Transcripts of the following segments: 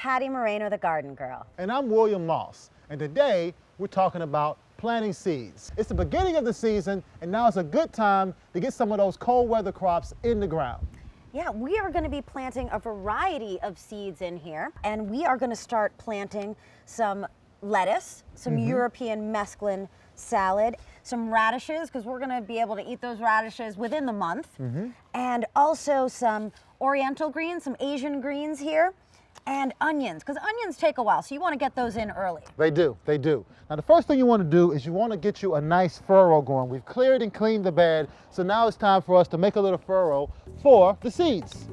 Patty Moreno, the Garden Girl. And I'm William Moss. And today we're talking about planting seeds. It's the beginning of the season, and now it's a good time to get some of those cold weather crops in the ground. Yeah, we are going to be planting a variety of seeds in here, and we are going to start planting some lettuce, some European mesclun salad, some radishes, because we're going to be able to eat those radishes within the month, and also some oriental greens, some Asian greens here, and onions, because onions take a while, so you want to get those in early. They do. Now the first thing you want to do is you want to get you a nice furrow going. We've cleared and cleaned the bed, so now it's time for us to make a little furrow for the seeds.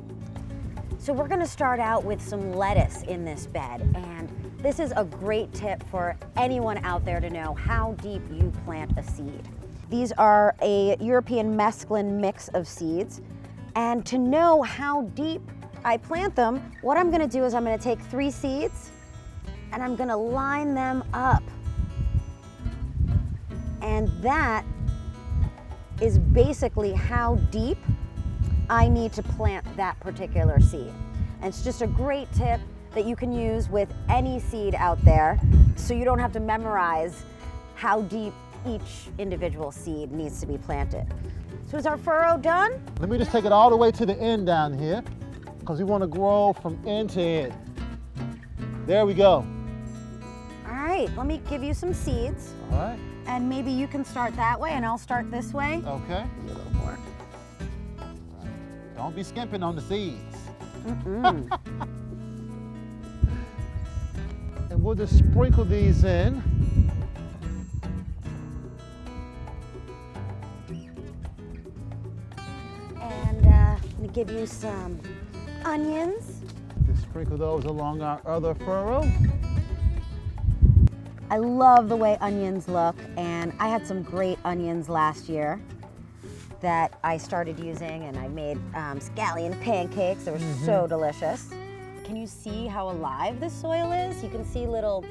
So we're going to start out with some lettuce in this bed, and this is a great tip for anyone out there to know how deep you plant a seed. These are a European mesclun mix of seeds, and to know how deep I plant them, what I'm going to do is I'm going to take 3 seeds and I'm going to line them up. And that is basically how deep I need to plant that particular seed. And it's just a great tip that you can use with any seed out there, so you don't have to memorize how deep each individual seed needs to be planted. So is our furrow done? Let me just take it all the way to the end down here, because we want to grow from end to end. There we go. All right, let me give you some seeds. All right. And maybe you can start that way and I'll start this way. Okay. A little more. Don't be skimping on the seeds. Mm-mm. And we'll just sprinkle these in. And I'm gonna give you some onions. Just sprinkle those along our other furrow. I love the way onions look, and I had some great onions last year that I started using, and I made scallion pancakes. They were so delicious. Can you see how alive this soil is? You can see little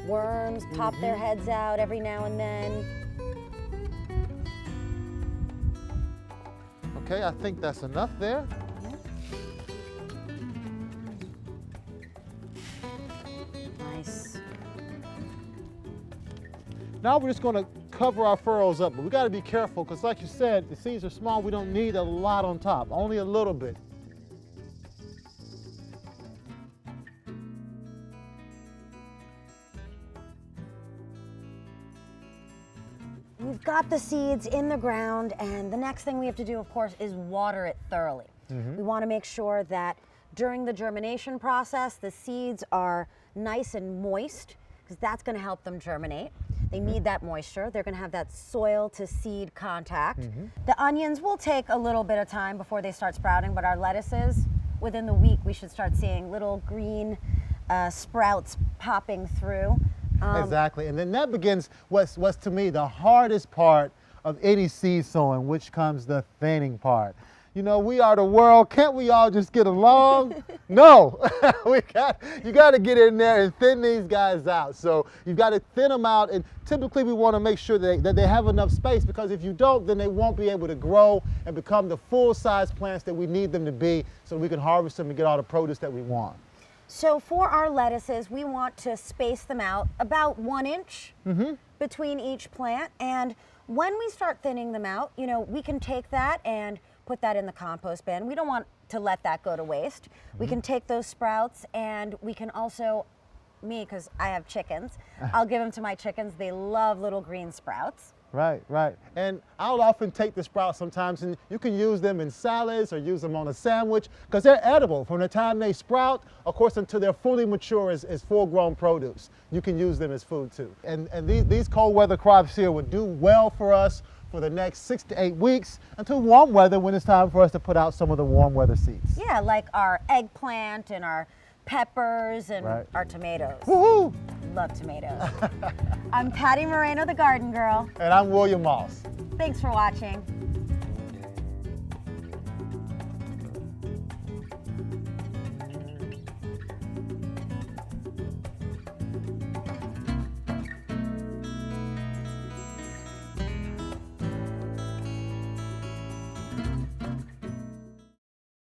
worms pop their heads out every now and then. Okay, I think that's enough there. Nice. Now we're just going to cover our furrows up, but we got to be careful because like you said, the seeds are small. We don't need a lot on top, only a little bit. We've got the seeds in the ground, and the next thing we have to do, of course, is water it thoroughly. We want to make sure that during the germination process, the seeds are nice and moist, because that's going to help them germinate. They need that moisture. They're going to have that soil to seed contact. The onions will take a little bit of time before they start sprouting, but our lettuces, within the week, we should start seeing little green sprouts popping through. Exactly, and then that begins what's to me the hardest part of any seed sowing, which comes the thinning part. You know, we are the world. Can't we all just get along? No, you got to get in there and thin these guys out. So you've got to thin them out, and typically we want to make sure that they have enough space, because if you don't, then they won't be able to grow and become the full-size plants that we need them to be, so we can harvest them and get all the produce that we want. So for our lettuces, we want to space them out about 1 inch between each plant. And when we start thinning them out, you know, we can take that and put that in the compost bin. We don't want to let that go to waste. We can take those sprouts, and we can also, me, because I have chickens, I'll give them to my chickens. They love little green sprouts. Right. And I'll often take the sprouts sometimes, and you can use them in salads or use them on a sandwich, because they're edible from the time they sprout, of course, until they're fully mature as full-grown produce. You can use them as food too. And these cold weather crops here would do well for us for the next 6 to 8 weeks until warm weather, when it's time for us to put out some of the warm weather seeds. Yeah, like our eggplant and our peppers and Right. our tomatoes. Woohoo! Love tomatoes. I'm Patty Moreno, the Garden Girl. And I'm William Moss. Thanks for watching.